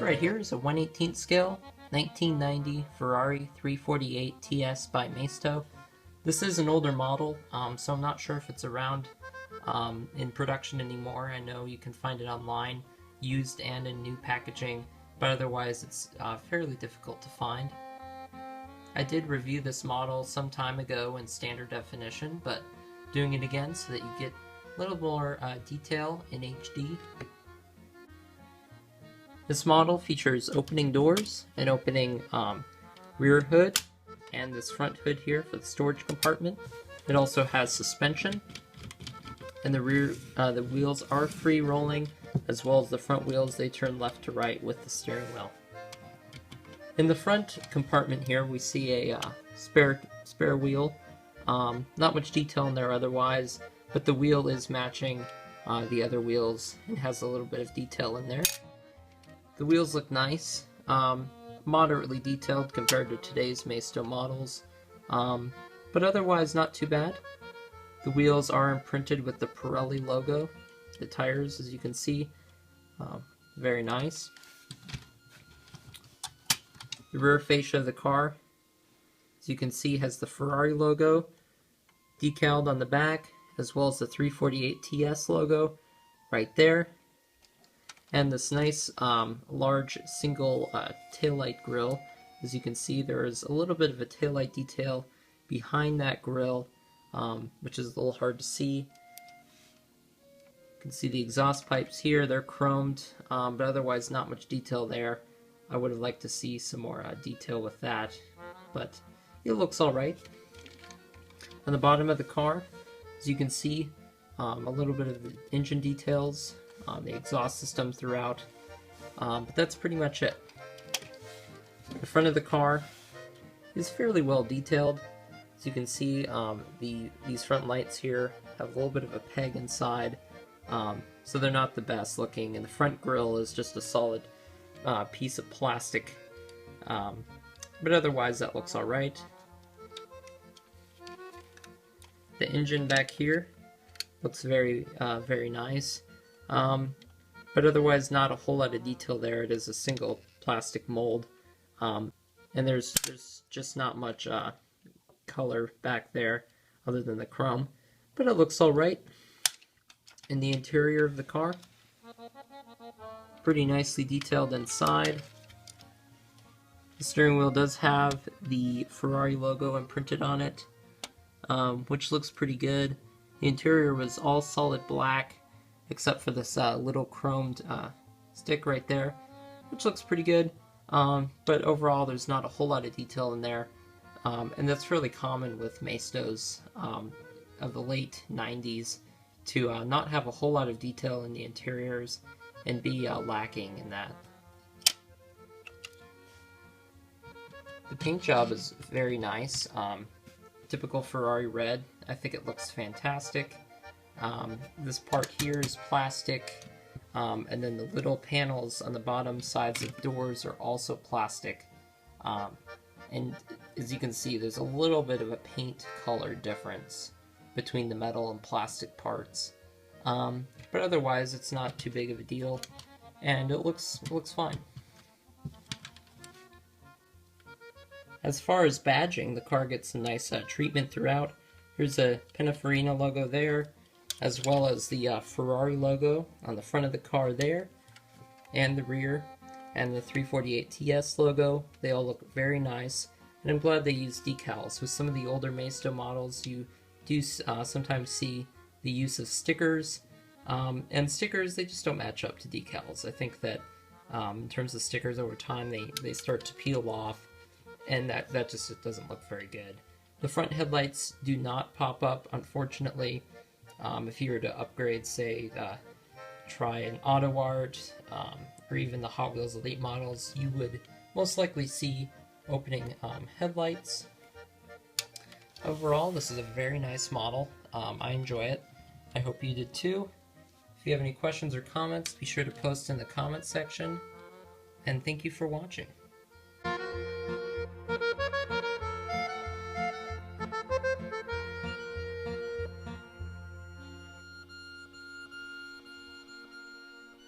right here is a 1/18 scale 1990 Ferrari 348 TS by Maisto. This is an older model, so I'm not sure if it's around in production anymore. I know you can find it online, used and in new packaging, but otherwise it's fairly difficult to find. I did review this model some time ago in standard definition, but doing it again so that you get a little more detail in HD. This model features opening doors, an opening rear hood, and this front hood here for the storage compartment. It also has suspension, and the wheels are free rolling, as well as the front wheels. They turn left to right with the steering wheel. In the front compartment here, we see a spare wheel. Not much detail in there otherwise, but the wheel is matching the other wheels and has a little bit of detail in there. The wheels look nice, moderately detailed compared to today's Maisto models, but otherwise not too bad. The wheels are imprinted with the Ferrari logo. The tires, as you can see, very nice. The rear fascia of the car, as you can see, has the Ferrari logo decaled on the back, as well as the 348 TS logo right there. And this nice large single taillight grille. As you can see, there is a little bit of a taillight detail behind that grille, which is a little hard to see. You can see the exhaust pipes here, they're chromed, but otherwise not much detail there. I would have liked to see some more detail with that, but it looks alright. On the bottom of the car, as you can see, a little bit of the engine details, the exhaust system throughout, but that's pretty much it. The front of the car is fairly well detailed. As you can see, these front lights here have a little bit of a peg inside, so they're not the best looking, and the front grille is just a solid piece of plastic, but otherwise that looks alright. The engine back here looks very nice. But otherwise not a whole lot of detail there. It is a single plastic mold, and there's just not much color back there other than the chrome, but it looks alright. In the interior of the car, pretty nicely detailed inside. The steering wheel does have the Ferrari logo imprinted on it, which looks pretty good. The interior was all solid black, except for this little chromed stick right there, which looks pretty good, but overall there's not a whole lot of detail in there, and that's fairly common with Maistos of the late 90s to not have a whole lot of detail in the interiors and be lacking in that. The paint job is very nice, typical Ferrari red. I think it looks fantastic. This part here is plastic, and then the little panels on the bottom sides of doors are also plastic, and as you can see, there's a little bit of a paint color difference between the metal and plastic parts, but otherwise it's not too big of a deal, and it looks fine. As far as badging, the car gets a nice treatment throughout. Here's a Pininfarina logo there, as well as the Ferrari logo on the front of the car there, and the rear, and the 348 TS logo. They all look very nice, and I'm glad they used decals. With some of the older Maisto models, you do sometimes see the use of stickers, and stickers, they just don't match up to decals. I think that in terms of stickers over time, they start to peel off, and that just doesn't look very good. The front headlights do not pop up, unfortunately. If you were to upgrade, say, try an Auto Art, or even the Hot Wheels Elite models, you would most likely see opening headlights. Overall, this is a very nice model. I enjoy it. I hope you did too. If you have any questions or comments, be sure to post in the comments section. And thank you for watching.